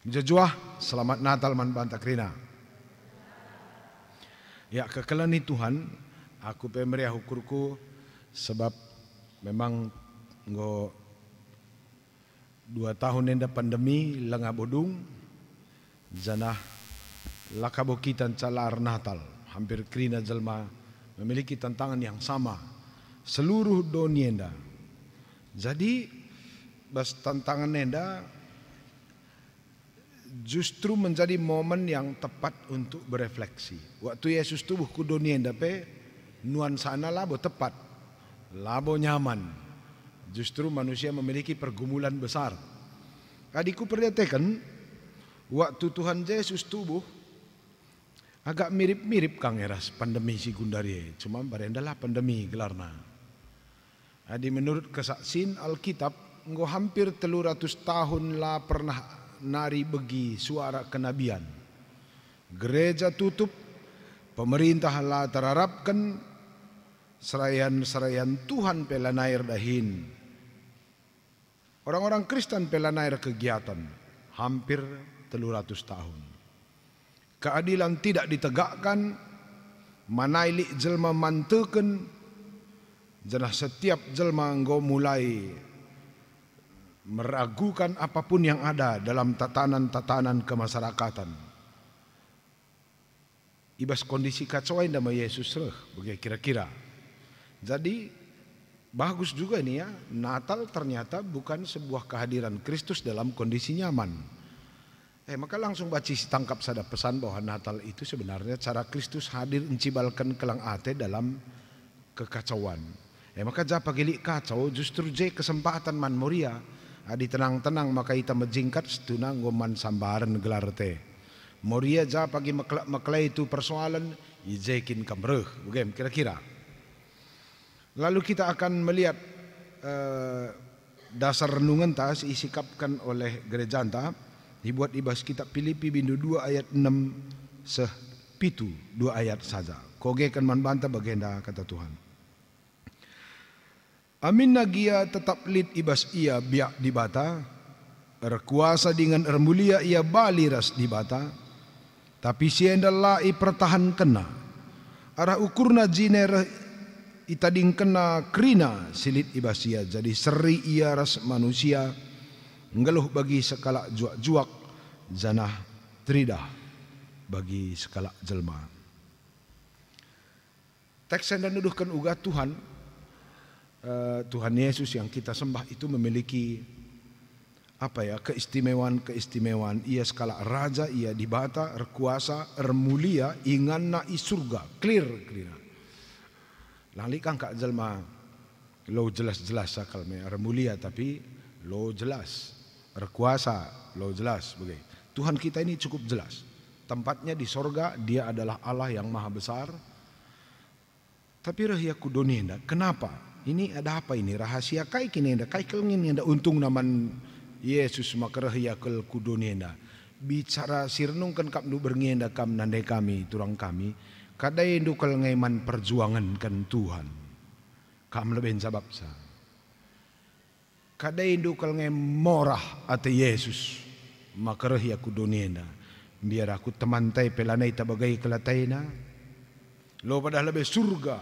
Jajuah, selamat Natal man banta krina. Ya kekelani Tuhan, aku pemeriah ukurku sebab memang ngo 2 tahun enda pandemi langa bodung janah lakabo kita calar Natal. Hampir krina jelma memiliki tantangan yang sama seluruh dunia enda. Jadi bas tantangan enda justru menjadi momen yang tepat untuk berefleksi. Waktu Yesus tubuh ku dunia dape nuansana labo tepat, labo nyaman. Justru manusia memiliki pergumulan besar. Adikku perhatikan, waktu Tuhan Yesus tubuh agak mirip-mirip kang eras pandemi si Gundarie. Cuma barendalah pandemi gelarna. Adi menurut kesaksian Alkitab, engkau hampir 300 tahun lah pernah nari begi suara kenabian. Gereja tutup, pemerintah lah terharapkan serayan Tuhan pelanair dahin. Orang-orang Kristen pelanair kegiatan hampir 300 tahun. Keadilan tidak ditegakkan, manailik jelma manteken, jenah setiap jelma engkau mulai meragukan apapun yang ada dalam tatanan-tatanan kemasyarakatan. Ibas kondisi kacauan nama Yesus begitu kira-kira. Jadi bagus juga ini ya, Natal ternyata bukan sebuah kehadiran Kristus dalam kondisi nyaman. Maka langsung baca tangkap sada pesan bahwa Natal itu sebenarnya cara Kristus hadir encibalkan kelang ate dalam kekacauan. Maka japa gilik kacau justru kesempatan man moria. Adi tenang-tenang maka ita menjingkat setuna ngoman sambaran gelar te. Moria ja pagi maklai itu persoalan ijekin kamreh, bagaimana kira-kira. Lalu kita akan melihat dasar renungan tas isikapkan oleh gereja anta dibuat ibas kitab Filipi bindu 2 ayat 6 sepitu 2 ayat saja. Kogekan man banta bagenda kata Tuhan. Amin nagia tetap lid ibas ia biak di bata, erkuasa dengan ermulia ia baliras di bata, tapi siendala i pertahan kena, arah ukurna jiner itading kena krina silit ibas ia, jadi seri ia ras manusia, ngeluh bagi sekala juak-juak, janah tridah bagi sekala jelma. Teks yang nuduhkan uga Tuhan Yesus yang kita sembah itu memiliki keistimewaan. Ia skala raja, ia dibata, erkuasa, ermulia, inganna i surga, clear. Langli kan kak jelma lo jelas sakal me ermulia tapi lo jelas, erkuasa lo jelas begitu. Tuhan kita ini cukup jelas. Tempatnya di sorga, dia adalah Allah yang maha besar. Tapi rahia kudonienda, kenapa? Ini ada apa ini? Rahasia kai kini enda, kai kelengin enda untung naman Yesus makarahia kel kudonienda. Bicara sirnung kan kap nu berngenda kam nandai kami, turang kami. Kadai ndu kelengaiman perjuangan kan Tuhan. Kam lebih sabab sa. Kadai ndu kelengai morah ate Yesus makarahia kudonienda. Biar aku temantai pelanai tabagai kelataina. Lo pada lebih surga.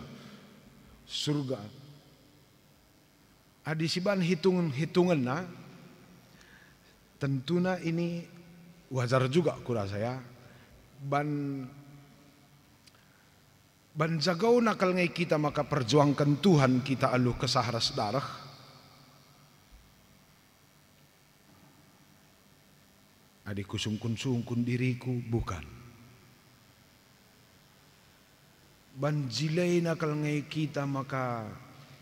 Adi siban hitungan na, tentunya ini wajar juga kurasa ya. Ban jagau nakal ngai kita maka perjuangkan Tuhan kita alu kesaharas darah. Adi kusungkun diriku bukan. Ban jilai nakal ngai kita maka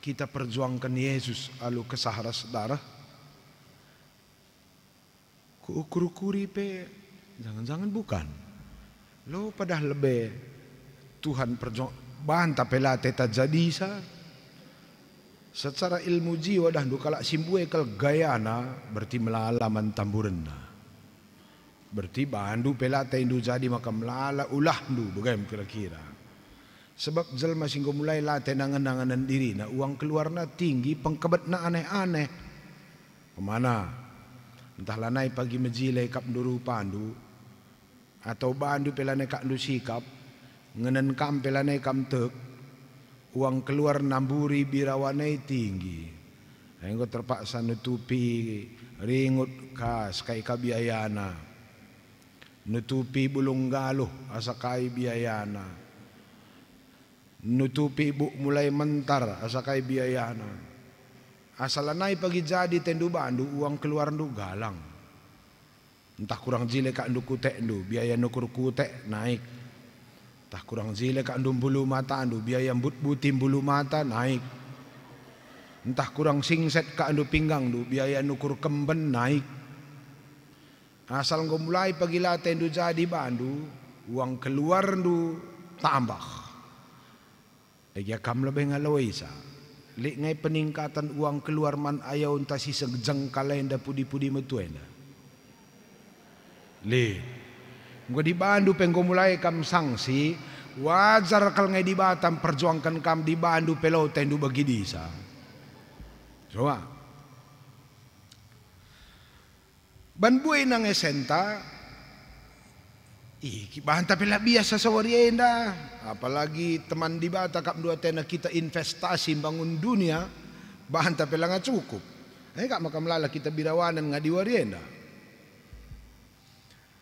kita perjuangkan Yesus alu kesaharas darah. Kuukur-ukuri pe jangan-jangan bukan. Lo padahal lebih Tuhan perjuang banta pelate ta jadi sa. Secara ilmu jiwa dah dukala simbue kal gayana berarti melalaman tamburenna. Berarti bandu pelate indu jadi maka melala ulah ndu bagaimana kira-kira. Sebab jelma singgo mulai latih nangan-nanganan diri, uang keluarna tinggi, pengkebet na aneh-aneh. Kemana? Entah lanai pagi mejile kap nduru pandu atau bandu pelane kak ndu sikap ngenen kam pelane kam tek uang keluar namburi birawanai tinggi. Engko terpaksa nutupi ringut kas kai kabiayana. Nutupi bulung galuh asa kai biayana. Nutupi bu mulai mentar asa kai biayana. Asalanai pagi jadi tendu bandu uang keluar ndu galang. Entah kurang jile kak ndu kutek ndu biaya nukur kutek naik. Entah kurang jile kak ndu bulu mata ndu biaya but-butim bulu mata naik. Entah kurang singset kak ndu pinggang ndu biaya nukur kemben naik. Asal nggak mulai pagi late ndu jadi bandu uang keluar ndu tambah. Ega kam lebih ngaloi sa. Lek ngai peningkatan uang keluar man ayau entah si sejengkal enda pudi-pudi metuenda. Le, gua di Bandu penggo mulai kam sanksi, wajar kalau ngai di Batam perjuangkan kam di Bandu pelau tendu bagi disa. Coba. Ban buai nang esenta, bahan tapi lah biasa sawarienda. Apalagi teman di Batam kam dua tena kita investasi bangun dunia, bahan tapi lah nggak cukup. Kak makam lala kita birawanan nggak diwarienda.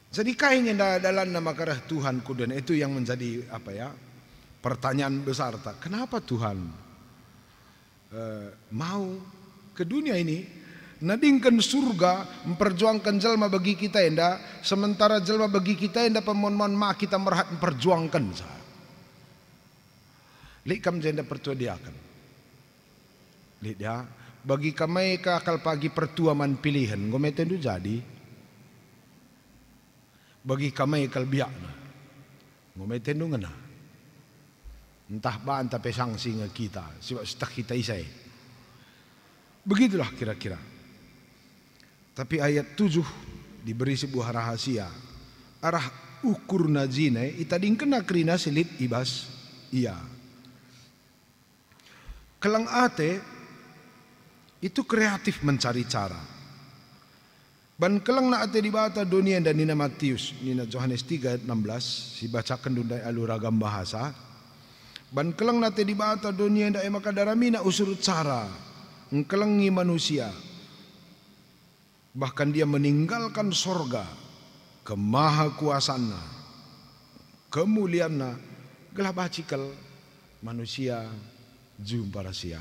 Jadi kayaknya dalam nama kerah Tuhan kuden itu yang menjadi pertanyaan besar tak. Kenapa Tuhan mau ke dunia ini nadingkan surga memperjuangkan jelma bagi kita enda sementara jelma bagi kita enda pemon-mon ma kita merhat memperjuangkan sa. Lik kam jenda pertuadiakan. Lik dia bagi kami kakal pagi pertuaman pilihan gometendu jadi. Bagi kami kalbiakna ngometen nung ngena entah baan tapi sanksi nge kita sebab setak kita isai begitulah kira-kira. Tapi ayat 7 diberi sebuah rahasia arah ukur najine itading kena krina silit ibas iya kelang ate itu kreatif mencari cara. Ban kelang na ate di bata dunia dan nina Matius, nina Yohanes 3 ayat 16, si bacakan dundai aluragam bahasa. Ban kelang na ate di bata dunia da maka daramina usurut cara, ngkelengi manusia. Bahkan dia meninggalkan sorga, kemahakuasaanna, kemuliaanna, gelah bacikal manusia jumpa rahasia.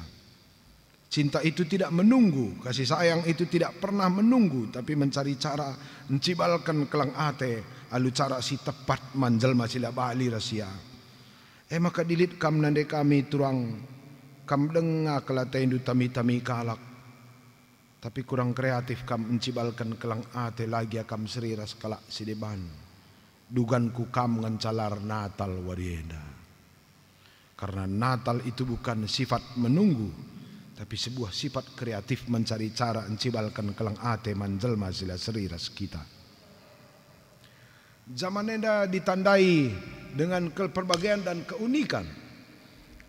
Cinta itu tidak menunggu, kasih sayang itu tidak pernah menunggu, tapi mencari cara mencibalkan kelang ate, alu cara si tepat manjal masih bali rahasia. Maka dilit kam nande kami turang kam denga kelata indu tami-tami kalak, tapi kurang kreatif kam mencibalkan kelang ate lagi akam seriras kalak sideban. Duganku kam ngancalar Natal warienda. Karena Natal itu bukan sifat menunggu, tapi sebuah sifat kreatif mencari cara mencibalkan kelang ate manjelma sila seriras kita. Zaman enda ditandai dengan keperbagaian dan keunikan.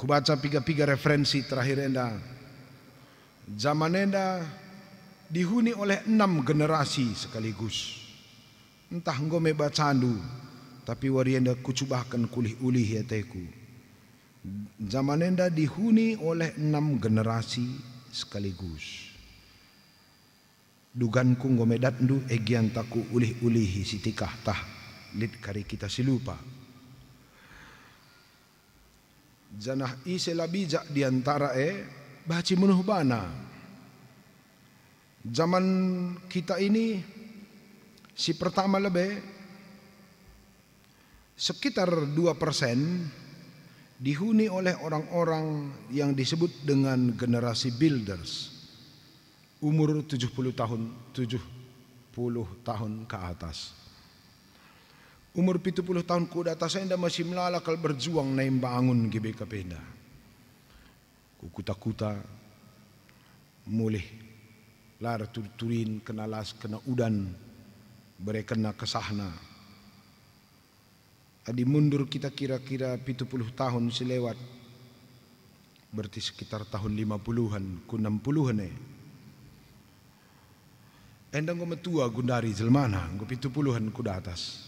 Kubaca tiga referensi terakhir enda. Zaman enda dihuni oleh 6 generasi sekaligus. Entah ngome bacandu, tapi warienda kucubahkan kulih ulih ya teku. Zaman enda dihuni oleh 6 generasi sekaligus. Duganku ngomedat ndu egian taku ulih-ulihi sitikah tah lid kari kita silupa. Janah isela bijak diantara baci menuh bana. Zaman kita ini si pertama lebih sekitar 2% dihuni oleh orang-orang yang disebut dengan generasi builders, umur 70 tahun ke atas. Umur 70 tahun ke atas anda masih melalakal berjuang naik bangun GBK penda. Kukuta-kuta mulih lar turin kena las kena udan berekena kesahna. Adi mundur kita kira-kira 70 tahun selewat. Berarti sekitar tahun 50-an, ku 60-an Endang go metua gundari jelmana, go 70-an kuda atas.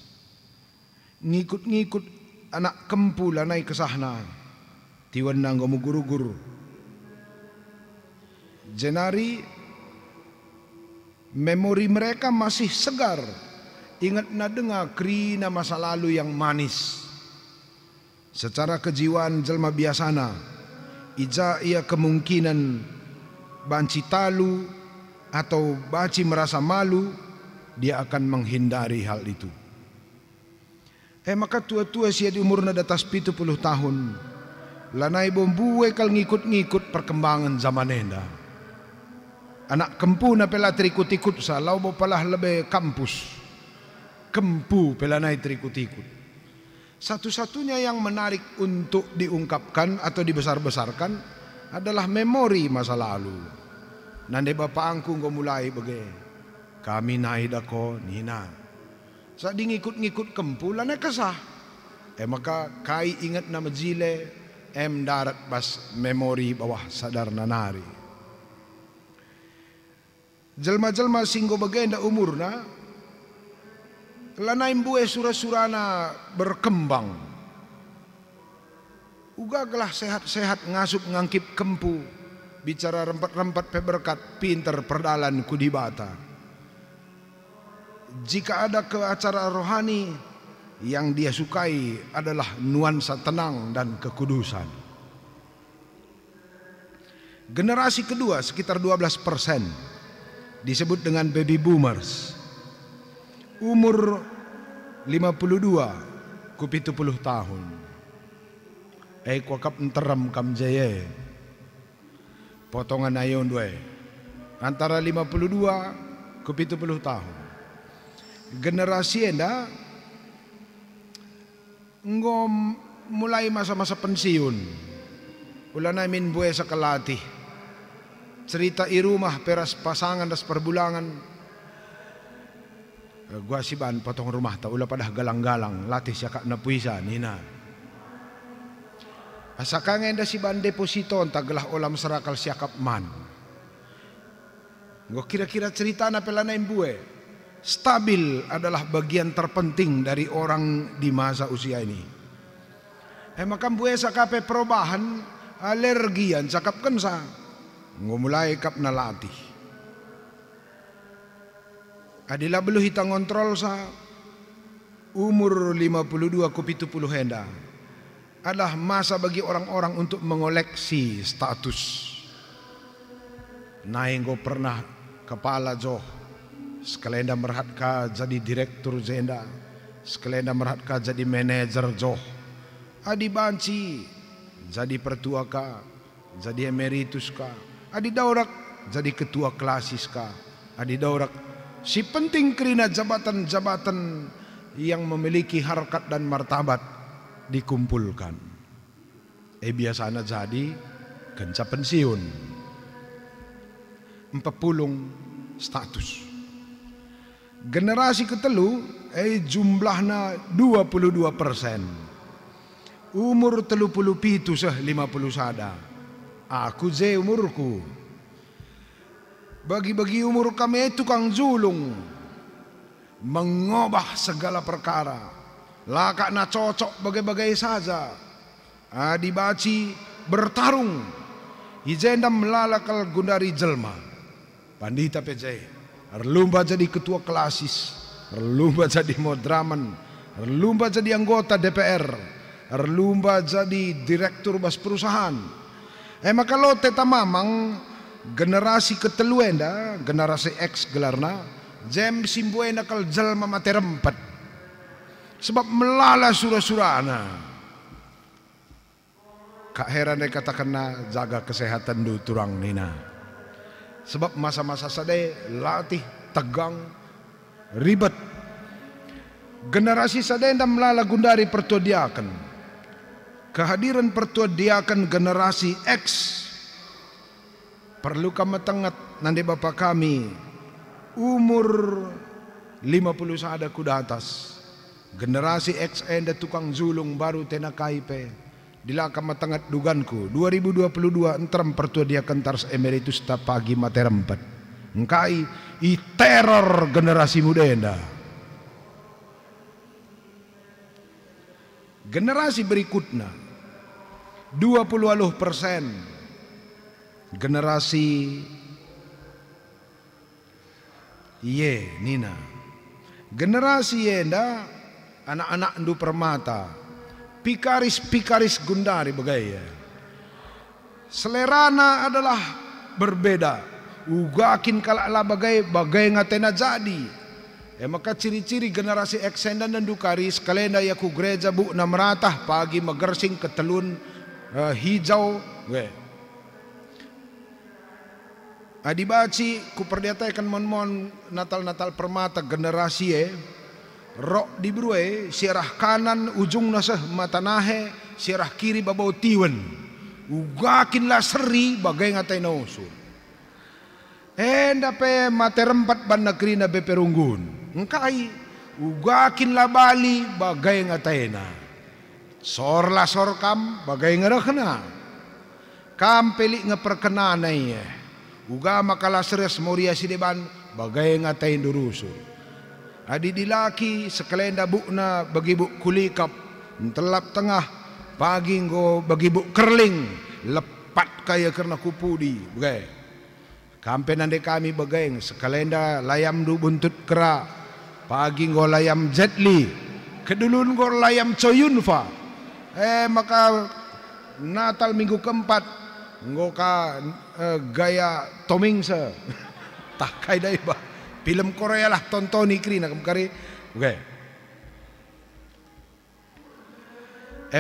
Ngikut-ngikut anak kempu lanai kesahna. Tiwan nang go guru-guru. Jenari memori mereka masih segar. Ingat na dengar krina masa lalu yang manis. Secara kejiwaan jelma biasana, ija ia kemungkinan banci talu atau baci merasa malu, dia akan menghindari hal itu. Maka tua-tua sia di umurna datas 70 tahun, lanai bombuwe kal ngikut-ngikut perkembangan zaman enda. Anak kempu na pela trikut-ikut sa, lau bo palah lebe kampus. Kempu pela nai trikut-ikut. Satu-satunya yang menarik untuk diungkapkan atau dibesar-besarkan adalah memori masa lalu. Nande bapak angku ngo mulai bege. Kami naik dako nina. Saat di ngikut-ngikut kempulan kesah. Maka kai ingat nama jile darat bas memori bawah sadar nanari. Jelma-jelma singgo bege nda umurna. Lanai mbue sura-surana berkembang. Ugaglah sehat-sehat ngasup ngangkip kempu. Bicara rempat-rempat peberkat pinter perdalan kudibata. Jika ada ke acara rohani yang dia sukai adalah nuansa tenang dan kekudusan. Generasi kedua sekitar 12% disebut dengan baby boomers. Umur 52 ku 70 tahun. Kuakap enteram kam jaya. Potongan ayon dua. Antara 52 ku 70 tahun. Generasi enda ngom mulai masa-masa pensiun. Ulana min buaya sakalati. Cerita irumah peras pasangan das perbulangan. Gua siban potong rumah ta ulah padah galang-galang latih siakak na puisa nina. Asakang enda siban deposito entah gelah olam serakal siakap man. Gua kira-kira cerita na pelana imbue. Stabil adalah bagian terpenting dari orang di masa usia ini. Maka mbue sakape perubahan alergian sakap kensa. Ngumulai kap na latih. Adila beluh hita ngontrol sa umur 52 ku 70 henda adalah masa bagi orang-orang untuk mengoleksi status. Naing go pernah kepala jo, sekelenda merhat ka jadi direktur jenda, sekelenda merhat ka jadi manajer jo. Adi banci jadi pertua ka, jadi emeritus ka, adi daurak jadi ketua klasis ka, adi daurak si penting kerina jabatan-jabatan yang memiliki harkat dan martabat dikumpulkan. Biasanya jadi kenca pensiun. 40 status. Generasi ketelu jumlahnya 22%. Umur 37 seh 50 sada. Aku je umurku. Bagi-bagi umur kami tukang julung, mengubah segala perkara, lakak na cocok bagai-bagai saja. Dibaci bertarung, hijenda melalakal gundari jelma. Pandita PJ, erlumba jadi ketua klasis, erlumba jadi modraman, erlumba jadi anggota DPR, erlumba jadi direktur bas perusahaan. Maka lo teta mamang generasi ketelu enda, generasi X gelarna, jem simbu enda kal jelma mate rempet. Sebab melala surah-surahna. Kak heran katakanna jaga kesehatan du turang nina. Sebab masa-masa sade latih tegang ribet. Generasi sade enda melala gundari pertuadiakan. Kehadiran pertuadiakan generasi X perlu kami tengat nanti bapak kami umur 50 sada kuda atas. Generasi X enda tukang zulung baru tena KIP. Dila kami tengat duganku 2022 entram pertua dia kentars emeritus ta pagi mate rempet. Engkai i teror generasi muda enda. Generasi berikutnya 20% generasi Nina. Generasi enda anak-anak ndu permata, pikaris gundari bagaya. Selerana adalah berbeda. Ugakin kalaklah bagai ngatena jadi. Maka ciri-ciri generasi eksendan dan dukaris kalenda ya ku gereja bu na meratah pagi magersing ketelun hijau adibaci ku perdiatakan mon natal permata generasi rok di brue sirah kanan ujung naseh matanahe sirah kiri babau tiwen ugakin lah seri bagai ngatai nausul dape mate rempat ban negeri na beperunggun engkai ugakin la bali bagai ngataena sorla sorkam bagai ngerekna kam pelik ngeperkenanai uga makala seres moria sideban bagai ngatain durusul adi dilaki sekelenda bukna bagi buk kulikap telap tengah pagi ngo bagi buk kerling lepat kaya karena kupudi bagai kampe nande kami bagai sekelenda layam du buntut kera pagi nggo layam jetli kedulun nggo layam coyunfa maka Natal minggu keempat nggo ka gaya tomingse tak kai dai ba film Korea lah tonton ikri nak kari oke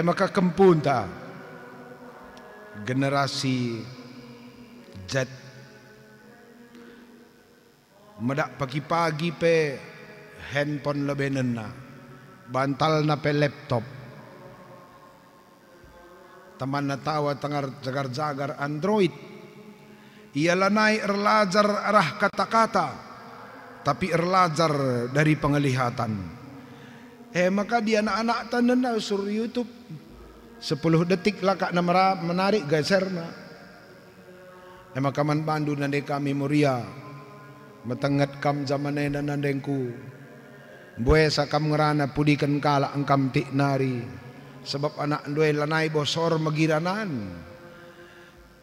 maka kempunta generasi Z medak pagi-pagi pe handphone lebih nena bantal na pe laptop teman na tawa tengar jagar Android ialah naik erlajar arah kata-kata tapi erlajar dari penglihatan maka dia anak-anak tanena sur YouTube 10 detik lah kak namara menarik geser na maka man bandu nande kami muria metengat kam zaman dan nandengku Boy sakam ngerana pudikan kala angkam tik nari sebab anak dua lanai bosor magiranan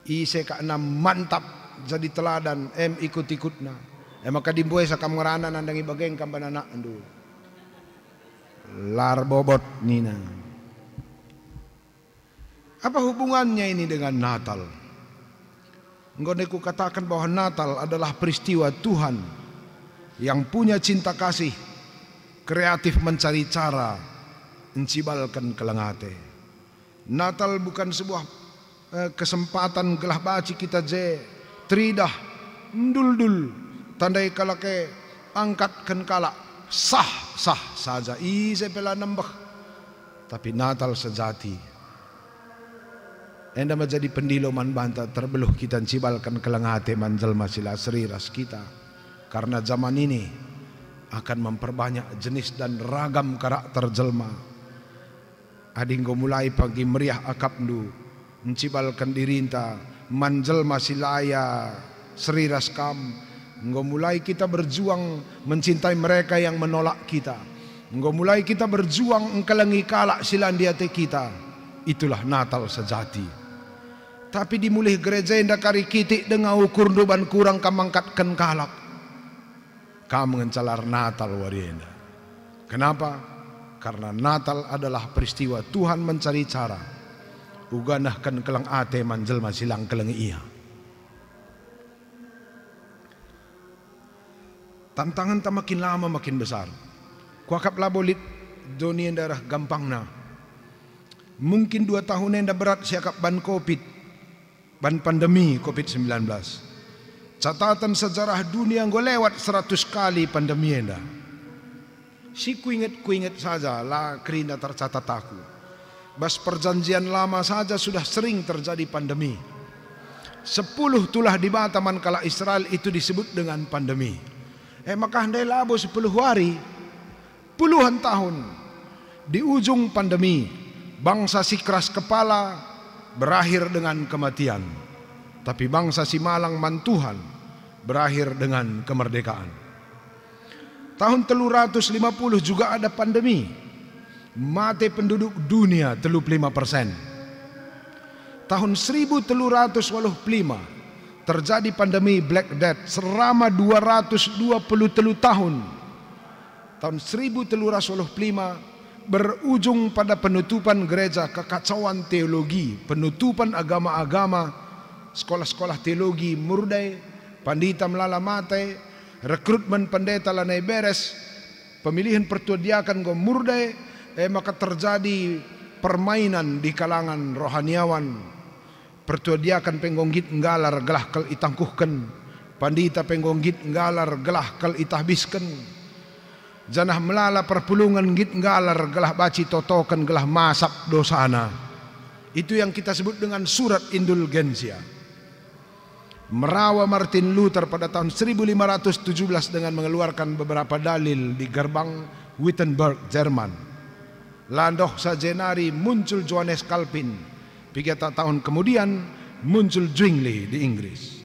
ise ka enam mantap jadi teladan ikut-ikutna maka di boy sakam ngerana nandangi bageng kam anak ndu lar bobot nina. Apa hubungannya ini dengan Natal? Nggoneku katakan bahwa Natal adalah peristiwa Tuhan yang punya cinta kasih kreatif mencari cara mencibalkan kelengate. Natal bukan sebuah kesempatan gelah baci kita je tridah ndul tandai kalake angkatkan kala sah saja ise pela nambah. Tapi Natal sejati enda menjadi pendilo man banta terbeluh kita cibalkan kelengate manjelma sila seriras kita karena zaman ini akan memperbanyak jenis dan ragam karakter jelma. Adinggo mulai pagi meriah akapndu mencibalkan dirinta manjelma silaya seriras kam. Nggo mulai kita berjuang mencintai mereka yang menolak kita. Nggo mulai kita berjuang engkelengi kalak silandiate kita. Itulah Natal sejati. Tapi dimulih gereja yang dakari kitik dengan ukur duban kurang kamangkatkan kalak. Kamu mencalar Natal warienda. Kenapa? Karena Natal adalah peristiwa Tuhan mencari cara uganahkan kelang ate manjelma silang kelang iya. Tantangan tak makin lama makin besar. Kuakap labolit dunia darah gampangna. Mungkin 2 tahun yang dah berat siakap ban COVID, ban pandemi COVID-19. Catatan sejarah dunia yang lewat 100 kali pandemi enda. Si kuinget saja lah kerina tercatat aku. Bas perjanjian lama saja sudah sering terjadi pandemi. 10 tulah di Bataman kala Israel itu disebut dengan pandemi. Maka handai labo 10 hari, puluhan tahun di ujung pandemi, bangsa si keras kepala berakhir dengan kematian. Tapi bangsa si malang man Tuhan berakhir dengan kemerdekaan. Tahun 350 juga ada pandemi, mati penduduk dunia 35%. Tahun 1385 terjadi pandemi Black Death selama 223 tahun. Tahun 1385 berujung pada penutupan gereja, kekacauan teologi, penutupan agama-agama, sekolah-sekolah teologi murdai, pandita melala matai, rekrutmen pendeta lanai beres, pemilihan pertua diakan go murdai, maka terjadi permainan di kalangan rohaniawan. Pertua diakan penggonggit nggalar gelah kal itangkuhken, pandita penggonggit nggalar gelah kal itahbisken. Janah melala perpulungan git nggalar gelah baci totokan gelah masap dosana. Itu yang kita sebut dengan surat indulgensia. Merawa Martin Luther pada tahun 1517 dengan mengeluarkan beberapa dalil di gerbang Wittenberg, Jerman. Landoh sajenari muncul Johannes Calvin. 3 tahun kemudian muncul Zwingli di Inggris.